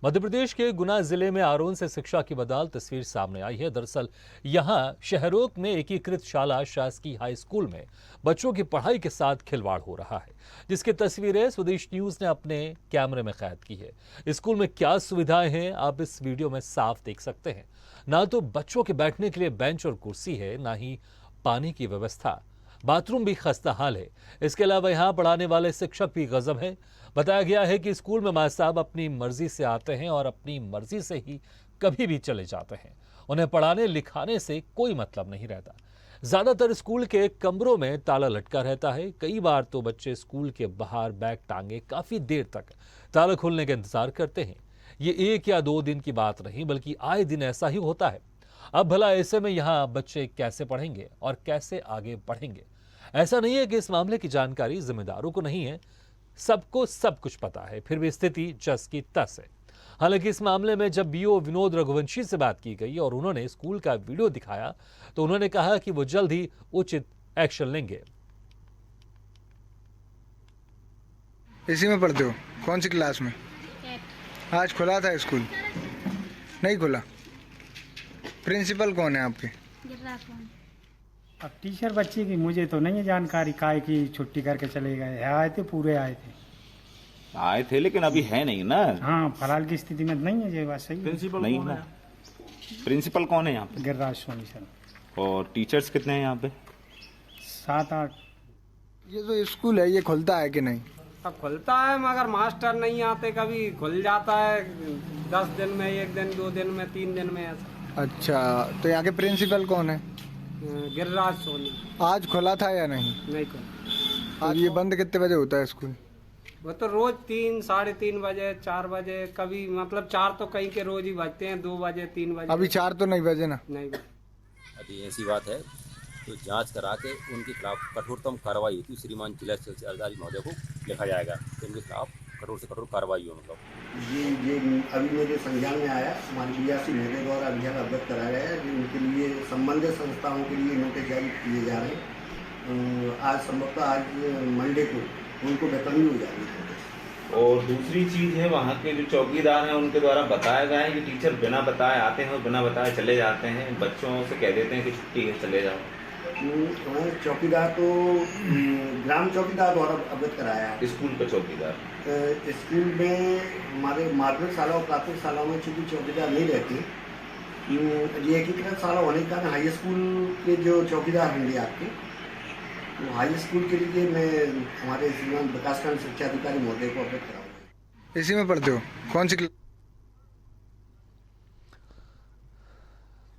मध्य प्रदेश के गुना जिले में आरोन से शिक्षा की बदहाल तस्वीर सामने आई है। दरअसल यहां शहरों में एकीकृत शाला शासकीय हाई स्कूल में बच्चों की पढ़ाई के साथ खिलवाड़ हो रहा है, जिसकी तस्वीरें स्वदेश न्यूज ने अपने कैमरे में कैद की है। स्कूल में क्या सुविधाएं हैं आप इस वीडियो में साफ देख सकते हैं। ना तो बच्चों के बैठने के लिए बेंच और कुर्सी है, ना ही पानी की व्यवस्था। बाथरूम भी खस्ता हाल है। इसके अलावा यहाँ पढ़ाने वाले शिक्षक भी गजब हैं। बताया गया है कि स्कूल में मास्टर साहब अपनी मर्जी से आते हैं और अपनी मर्जी से ही कभी भी चले जाते हैं। उन्हें पढ़ाने लिखाने से कोई मतलब नहीं रहता। ज्यादातर स्कूल के कमरों में ताला लटका रहता है। कई बार तो बच्चे स्कूल के बाहर बैग टांगे काफी देर तक ताला खुलने का इंतजार करते हैं। ये 1 या 2 दिन की बात नहीं, बल्कि आए दिन ऐसा ही होता है। अब भला ऐसे में यहाँ बच्चे कैसे पढ़ेंगे और कैसे आगे बढ़ेंगे? ऐसा नहीं है कि इस मामले की जानकारी जिम्मेदारों को नहीं है, सबको सब कुछ पता है, फिर भी स्थिति जस की तस है। हालांकि इस मामले में जब बीओ विनोद रघुवंशी से बात की गई और उन्होंने स्कूल का वीडियो दिखाया, तो उन्होंने कहा कि वो जल्द ही उचित एक्शन लेंगे। इसी में पढ़ते हो? कौन सी क्लास में? आज खुला था स्कूल? नहीं खुला। प्रिंसिपल कौन है आपके? अब टीचर बच्चे की मुझे तो नहीं है जानकारी, काहे की छुट्टी करके चले गए। आए थे, पूरे आए थे लेकिन अभी है नहीं ना। हाँ, फिलहाल की स्थिति में नहीं है। ये बात सही है। प्रिंसिपल नहीं है। प्रिंसिपल कौन है यहाँ पे? गिरिराज सोनी सर। और टीचर्स कितने हैं यहाँ पे? 7-8। ये जो स्कूल है ये खुलता है कि नहीं? अब खुलता है, मगर मास्टर नहीं आते। कभी खुल जाता है 10 दिन में, 1 दिन, 2 दिन में, 3 दिन में ऐसा। अच्छा, तो यहाँ के प्रिंसिपल कौन है? गिरिराज सोनी। आज खुला था या नहीं? नहीं खुला। आज ये बंद कितने बजे होता है स्कूल? वो तो रोज 3, 3:30 बजे, 4 बजे, कभी मतलब 4 तो कहीं के रोज ही बजते हैं, 2 बजे, 3 बजे। अभी 4 तो नहीं बजे ना? नहीं बजे। अभी ऐसी बात है तो जांच करा के उनके खिलाफ कठोरतम कार्रवाई हेतु श्रीमान जिला शिक्षा अधिकारी महोदय को लिखा जाएगा। तो उनके खिलाफ कठोर से कठोर कार्रवाई हो। मतलब ये अभी मेरे संज्ञान में आया, हमारे बीआरसी महोदय द्वारा अभियान अवगत कराया गया है कि उनके लिए संबंधित संस्थाओं के लिए नोटिस जारी किए जा रहे हैं। आज संभवतः आज मंडे को उनको वेतन भी हो जाएगी। और दूसरी चीज है, वहाँ के जो चौकीदार हैं उनके द्वारा बताया गया है कि टीचर बिना बताए आते हैं और बिना बताए चले जाते हैं। बच्चों से कह देते हैं कि छुट्टी है, चले जाओ। चौकीदार तो ग्राम चौकीदार द्वारा अवगत कराया है। स्कूल का चौकीदार? स्कूल में हमारे माध्यमिक शाला और प्राथमिक शालाओं में चूंकि चौकीदार नहीं रहते, ये एकीकृत शाला होने के कारण हाई स्कूल के जो चौकीदार होंगे आपके, तो हाई स्कूल के लिए मैं हमारे श्रीमान विकासखंड शिक्षा अधिकारी महोदय को अवगत कराऊंगा। इसी में पढ़ते हो? कौन सी?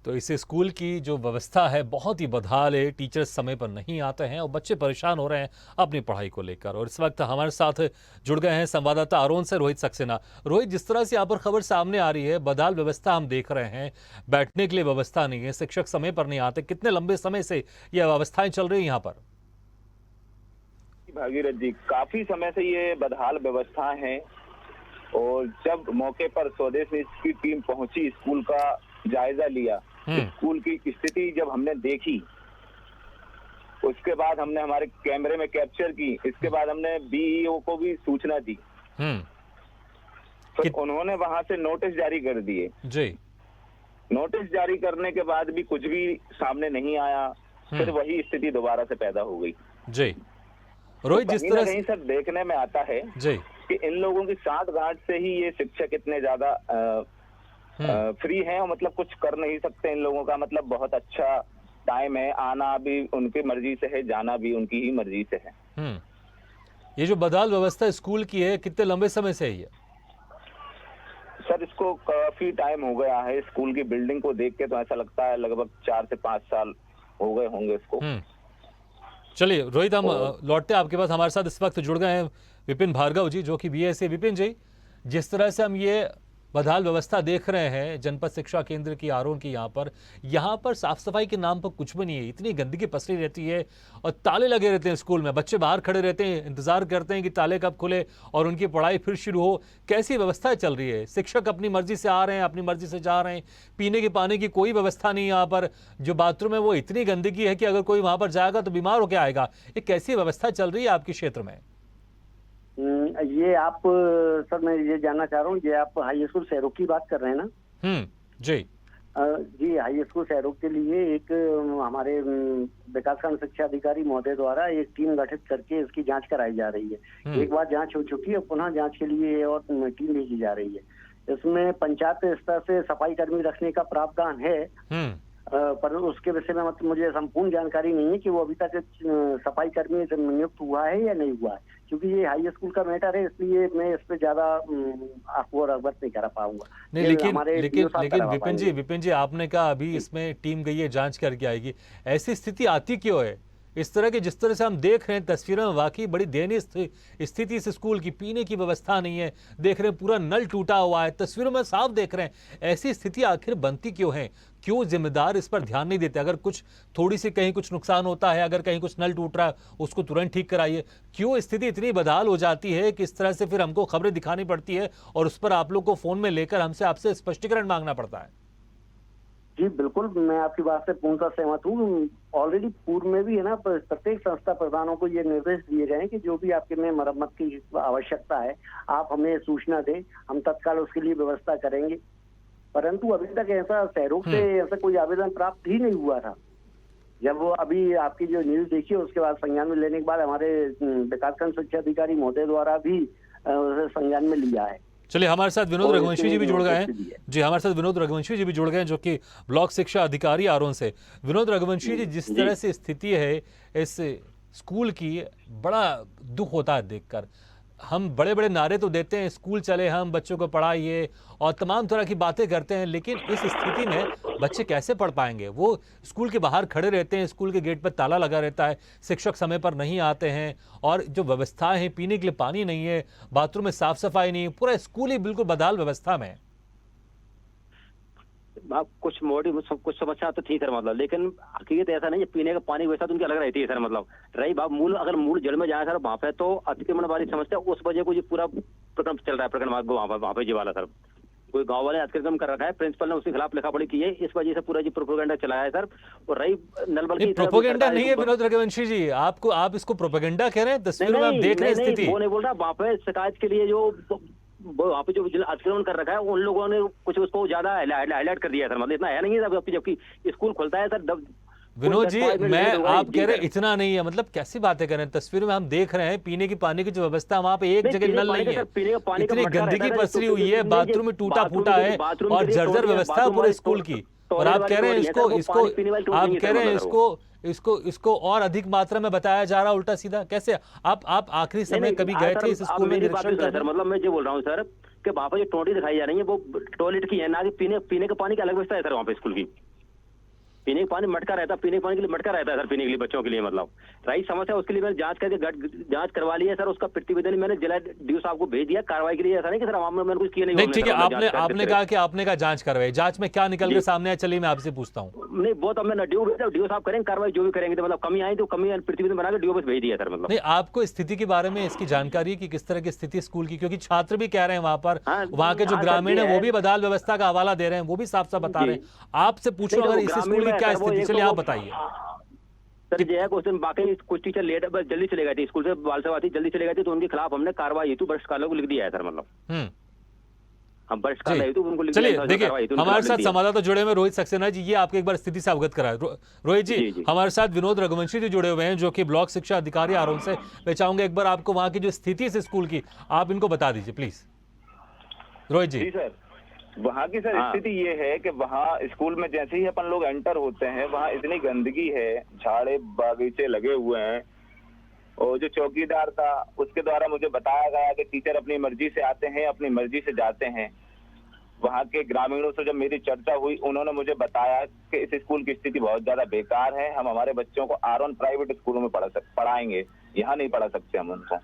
तो इस स्कूल की जो व्यवस्था है बहुत ही बदहाल है। टीचर समय पर नहीं आते हैं और बच्चे परेशान हो रहे हैं अपनी पढ़ाई को लेकर। और इस वक्त हमारे साथ जुड़ गए हैं संवाददाता आरोन से रोहित सक्सेना। रोहित, जिस तरह से यहाँ पर खबर सामने आ रही है, बदहाल व्यवस्था हम देख रहे हैं, बैठने के लिए व्यवस्था नहीं है, शिक्षक समय पर नहीं आते। कितने लंबे समय से यह व्यवस्थाएं चल रही है यहाँ पर? भागीरथ जी, काफी समय से ये बदहाल व्यवस्था है। और जब मौके पर स्वदेश की टीम पहुंची, स्कूल का जायजा लिया, स्कूल की स्थिति जब हमने देखी, उसके बाद हमने हमारे कैमरे में कैप्चर की। इसके बाद हमने बीईओ को भी सूचना दी। तो उन्होंने वहां से नोटिस जारी कर दिए जी। नोटिस जारी करने के बाद भी कुछ भी सामने नहीं आया। फिर वही स्थिति दोबारा से पैदा हो गई जी। रोहित, तो जिस तरह कहीं सर देखने में आता है जी कि इन लोगों की साठगांठ से ही ये शिक्षक इतने ज्यादा फ्री हैं और मतलब कुछ कर नहीं सकते। इन लोगों का मतलब बहुत अच्छा टाइम है, आना भी उनकी मर्जी से है, जाना भी उनकी ही मर्जी से है। ये जो बदहाल व्यवस्था स्कूल की है, कितने लंबे समय से है ये? सर, इसको काफी टाइम हो गया है। स्कूल की बिल्डिंग को देख के तो ऐसा लगता है लगभग 4 से 5 साल हो गए होंगे इसको। चलिए रोहित, हम लौटते आपके पास। हमारे साथ इस वक्त जुड़ गए हैं विपिन भार्गव जी, जो कि बीएसए। विपिन जी, जिस तरह से हम ये बदहाल व्यवस्था देख रहे हैं जनपद शिक्षा केंद्र की आरोन की, यहाँ पर साफ सफाई के नाम पर कुछ भी नहीं है। इतनी गंदगी पसरी रहती है और ताले लगे रहते हैं स्कूल में। बच्चे बाहर खड़े रहते हैं, इंतजार करते हैं कि ताले कब खुले और उनकी पढ़ाई फिर शुरू हो। कैसी व्यवस्था चल रही है? शिक्षक अपनी मर्जी से आ रहे हैं, अपनी मर्जी से जा रहे हैं। पीने के पानी की कोई व्यवस्था नहीं। यहाँ पर जो बाथरूम है वो इतनी गंदगी है कि अगर कोई वहां पर जाएगा तो बीमार होकर आएगा। ये कैसी व्यवस्था चल रही है आपके क्षेत्र में? ये आप सर मैं ये जानना चाह रहा हूँ, ये आप हाई स्कूल सहरोग की बात कर रहे हैं ना? जी जी, हाई स्कूल सहरोग के लिए एक हमारे विकासखंड शिक्षा अधिकारी महोदय द्वारा एक टीम गठित करके इसकी जांच कराई जा रही है। एक बार जांच हो चुकी है, पुनः जांच के लिए और टीम भेजी जा रही है। इसमें पंचायत स्तर से सफाई कर्मी रखने का प्रावधान है, पर उसके विषय में मतलब मुझे संपूर्ण जानकारी नहीं है कि वो अभी तक सफाई कर्मी नियुक्त हुआ है या नहीं हुआ है, क्योंकि ये हाई स्कूल का मैटर है, इसलिए मैं इस पे ज्यादा आपको अवगत नहीं करा पाऊंगा। नहीं, लेकिन विपिन जी आपने कहा अभी इसमें टीम गई है, जांच करके आएगी। ऐसी स्थिति आती क्यों है? इस तरह के जिस तरह से हम देख रहे हैं तस्वीरों में, वाकई बड़ी दयनीय स्थिति इस स्कूल की, पीने की व्यवस्था नहीं है, देख रहे हैं पूरा नल टूटा हुआ है, तस्वीरों में साफ देख रहे हैं। ऐसी स्थिति आखिर बनती क्यों है? क्यों जिम्मेदार इस पर ध्यान नहीं देते? अगर कुछ थोड़ी सी कहीं कुछ नुकसान होता है, अगर कहीं कुछ नल टूट रहा है, उसको तुरंत ठीक कराइए। क्यों स्थिति इतनी बदहाल हो जाती है कि इस तरह से फिर हमको खबरें दिखानी पड़ती है और उस पर आप लोग को फोन में लेकर आपसे स्पष्टीकरण मांगना पड़ता है? जी बिल्कुल, मैं आपकी बात से पूर्णतः सहमत हूँ। ऑलरेडी पूर्व में भी है ना, प्रत्येक संस्था प्रधानों को ये निर्देश दिए गए हैं कि जो भी आपके में मरम्मत की आवश्यकता है आप हमें सूचना दें, हम तत्काल उसके लिए व्यवस्था करेंगे। परंतु अभी तक ऐसा सहरोग से ऐसा कोई आवेदन प्राप्त ही नहीं हुआ था। जब वो अभी आपकी जो न्यूज देखी उसके बाद संज्ञान में लेने के बाद हमारे विकासखंड शिक्षा अधिकारी महोदय द्वारा भी संज्ञान में लिया है। चलिए, हमारे साथ विनोद रघुवंशी जी भी जुड़ गए हैं। जी, हमारे साथ विनोद रघुवंशी जी भी जुड़ गए हैं, जो कि ब्लॉक शिक्षा अधिकारी आरोन से। विनोद रघुवंशी जी, जिस तरह से स्थिति है इस स्कूल की, बड़ा दुख होता है देखकर। हम बड़े बड़े नारे तो देते हैं, स्कूल चले हम, बच्चों को पढ़ाइए और तमाम तरह की बातें करते हैं, लेकिन इस स्थिति में बच्चे कैसे पढ़ पाएंगे? वो स्कूल के बाहर खड़े रहते हैं, स्कूल के गेट पर ताला लगा रहता है, शिक्षक समय पर नहीं आते हैं, और जो व्यवस्थाएं हैं, पीने के लिए पानी नहीं है, बाथरूम में साफ सफाई नहीं है, पूरा स्कूल ही बिल्कुल बदहाल व्यवस्था में है। कुछ कुछ समस्या तो ठीक है मतलब, लेकिन हकीकत ऐसा नहीं है। पीने का पानी व्यवस्था तो उनकी अलग रहती है सर। मतलब रही बात मूल, अगर मूल जल में जाए सर वहाँ पे तो अतिक्रमण वाली समस्या, उस वजह को जो पूरा प्रकरण चल रहा है, प्रकरण वहाँ पे जी वाला सर, कोई गांव वाले अतिक्रमण कर रखा है, प्रिंसिपल ने उसके खिलाफ लिखा पढ़ी की है, इस वजह से पूरा जी प्रोपेगेंडा चलाया है सर। और रही नलबल की प्रोपेगेंडा नहीं है विनोद रघुवंशी जी, आप इसको प्रोपेगेंडा कह रहे हैं? तस्वीरों में आप देख रहे हैं स्थिति। वो नहीं बोल रहा, वहाँ पे शिकायत के लिए जो वहाँ पे जो अतिक्रमण कर रखा है उन लोगों ने कुछ उसको ज्यादा हाईलाइट कर दिया है सर। मतलब इतना है नहीं है, जबकि स्कूल खुलता है सर। विनोद जी, आप कह रहे हैं इतना नहीं है, मतलब कैसी बातें कर रहे हैं? तस्वीरों में हम देख रहे हैं पीने की पानी की जो व्यवस्था, वहाँ पे एक जगह नल नहीं है, इतनी गंदगी पसरी हुई है, बाथरूम में टूटा फूटा है और जर्जर व्यवस्था पूरे स्कूल की, और आप कह रहे हैं आप कह रहे हैं इसको और अधिक मात्रा में बताया जा रहा, उल्टा सीधा। कैसे? आप आखिरी समय कभी गए थे इस स्कूल में निरीक्षण करने? मतलब मैं जो बोल रहा हूँ सर कि वहाँ पर जो टोटी दिखाई जा रही है वो टॉयलेट की है, ना कि पीने का पानी की अलग व्यवस्था है सर वहाँ पे स्कूल की। पीने का पानी मटका रहता है, पीने के पानी के लिए मटका रहता है सर, पीने के लिए बच्चों के लिए। मतलब रही समस्या, उसके लिए मैंने जांच करवा ली है सर। उसका प्रतिवेदन मैंने जिला डीओ साहब को भेज दिया कार्रवाई के लिए। ऐसा नहीं कि सर मैंने कुछ किया नहीं। ठीक है, आपने कहा जांच करवाई, जांच में क्या निकल के सामने आया? चलिए मैं आपसे पूछता हूँ। नहीं, वो तो मैंने डीओ साहब करेंगे कार्रवाई, जो भी करेंगे। तो मतलब कमी आई तो कमी प्रतिवेदन बना के डीओ बस भेज दिया सर। मतलब नहीं, आपको स्थिति के बारे में इसकी जानकारी कि किस तरह की स्थिति स्कूल की, क्योंकि छात्र भी कह रहे हैं वहां पर, वहां के जो ग्रामीण है वो भी बदहाल व्यवस्था का हवाला दे रहे हैं, वो भी साफ साफ बता रहे हैं। आपसे पूछो अगर इस स्कूल की क्या स्थिति, चलिए आप बताइए सर। जो है उस दिन बाकी कुछ टीचर लेट जल्दी चले गए थे स्कूल से, बाल सभा थी, जल्दी चले गए थे, तो उनके खिलाफ हमने कार्रवाई हेतु वरिष्ठ कार्यालय को लिख दिया है सर। मतलब हम वरिष्ठ कार्यालय हेतु उनको लिख दिया। चलिए देखिए, हमारे साथ संवाददाता जुड़े हुए रोहित सक्सेना जी, ये आपको एक बार स्थिति से अवगत कराए। रोहित जी, हमारे साथ विनोद रघुवंशी जी जुड़े हुए हैं, जो कि ब्लॉक शिक्षा अधिकारी आरोन से। मैं चाहूंगा एक बार आपको वहां की जो स्थिति है स्कूल की, आप इनको बता दीजिए प्लीज। रोहित जी। सर, वहाँ की सर स्थिति ये है कि वहाँ स्कूल में जैसे ही अपन लोग एंटर होते हैं वहाँ इतनी गंदगी है, झाड़े बागीचे लगे हुए हैं, और जो चौकीदार था उसके द्वारा मुझे बताया गया कि टीचर अपनी मर्जी से आते हैं, अपनी मर्जी से जाते हैं। वहाँ के ग्रामीणों से जब मेरी चर्चा हुई, उन्होंने मुझे बताया कि इस स्कूल की स्थिति बहुत ज्यादा बेकार है, हम हमारे बच्चों को आरोन प्राइवेट स्कूलों में पढ़ाएंगे, यहाँ नहीं पढ़ा सकते हम उनको।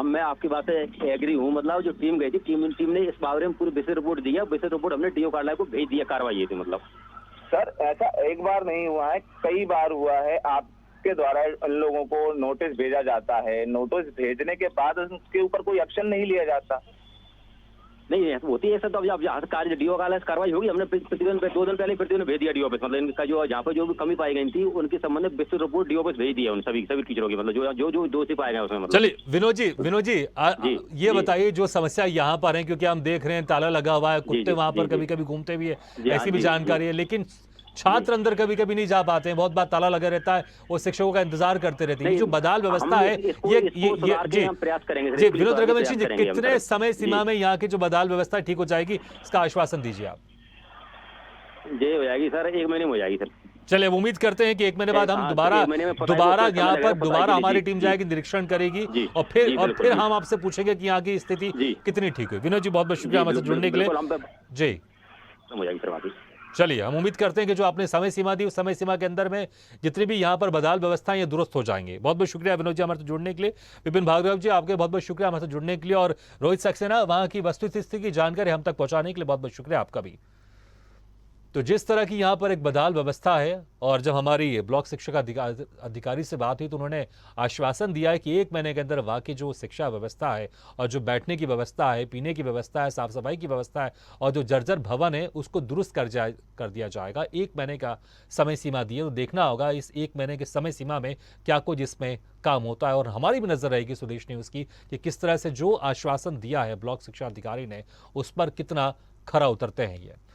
मैं आपकी बात से एग्री हूँ। मतलब जो टीम गई थी, टीम ने इस बारे में पूरी विशेष रिपोर्ट दिया, विशेष रिपोर्ट हमने डीओ कार्यालय को भेज दिया, कार्रवाई ये थी। मतलब सर ऐसा एक बार नहीं हुआ है, कई बार हुआ है। आपके द्वारा इन लोगों को नोटिस भेजा जाता है, नोटिस भेजने के बाद उसके ऊपर कोई एक्शन नहीं लिया जाता। नहीं होती है सर। तो अब यहाँ से कार्य डीओ का कार्रवाई होगी। हमने प्रतिदिन 2 दिन पहले प्रतिदिन भेज दिया डीओ ऑफिस, मतलब इनका जो जहाँ पे जो भी कमी पाई गई थी उनके संबंध में विस्तृत रिपोर्ट डीओ ऑफिस भेज दिया उन सभी टीचरों की, मतलब जो दोषी पाए गए उसमें। मतलब चलिए विनोद जी ये बताइए जो समस्या यहाँ पर है, क्योंकि हम देख रहे हैं ताला लगा हुआ है, कुत्ते वहां पर कभी कभी घूमते भी है, ऐसी भी जानकारी है, लेकिन छात्र अंदर कभी कभी नहीं जा पाते हैं, बहुत बार ताला लगा रहता है, वो शिक्षकों का इंतजार करते रहते हैं। ये जो बदाल व्यवस्था है ये प्रयास करेंगे जी विनोद रघुवंशी जी, कितने समय सीमा में यहाँ की जो बदाल व्यवस्था ठीक हो जाएगी, इसका आश्वासन दीजिए आप। ये हो जाएगी सर, 1 महीने में हो जाएगी सर। चलिए उम्मीद करते हैं कि 1 महीने बाद हम दोबारा यहाँ पर हमारी टीम जाएगी, निरीक्षण करेगी और फिर हम आपसे पूछेंगे कि यहाँ की स्थिति कितनी ठीक हुई। विनोद जी बहुत बहुत शुक्रिया हमारे जुड़ने के लिए जी। चलिए हम उम्मीद करते हैं कि जो आपने समय सीमा दी उस समय सीमा के अंदर में जितनी भी यहाँ पर बदहाल व्यवस्थाएं ये दुरुस्त हो जाएंगे। बहुत बहुत शुक्रिया विनोद जी हमारे साथ जुड़ने के लिए। विपिन भार्गव जी आपके बहुत बहुत शुक्रिया हमारे साथ जुड़ने के लिए, और रोहित सक्सेना वहाँ की वस्तुस्थिति की जानकारी हम तक पहुँचाने के लिए बहुत बहुत शुक्रिया आपका भी। तो जिस तरह की यहाँ पर एक बदहाल व्यवस्था है, और जब हमारी ब्लॉक शिक्षा अधिकारी से बात हुई तो उन्होंने आश्वासन दिया है कि 1 महीने के अंदर वाकई जो शिक्षा व्यवस्था है और जो बैठने की व्यवस्था है, पीने की व्यवस्था है, साफ सफाई की व्यवस्था है और जो जर्जर भवन है उसको दुरुस्त कर दिया जाएगा। 1 महीने का समय सीमा दी है, तो देखना होगा इस 1 महीने के समय सीमा में क्या कुछ इसमें काम होता है। और हमारी भी नजर रहेगी स्वदेश न्यूज़ की कि किस तरह से जो आश्वासन दिया है ब्लॉक शिक्षा अधिकारी ने उस पर कितना खरा उतरते हैं ये।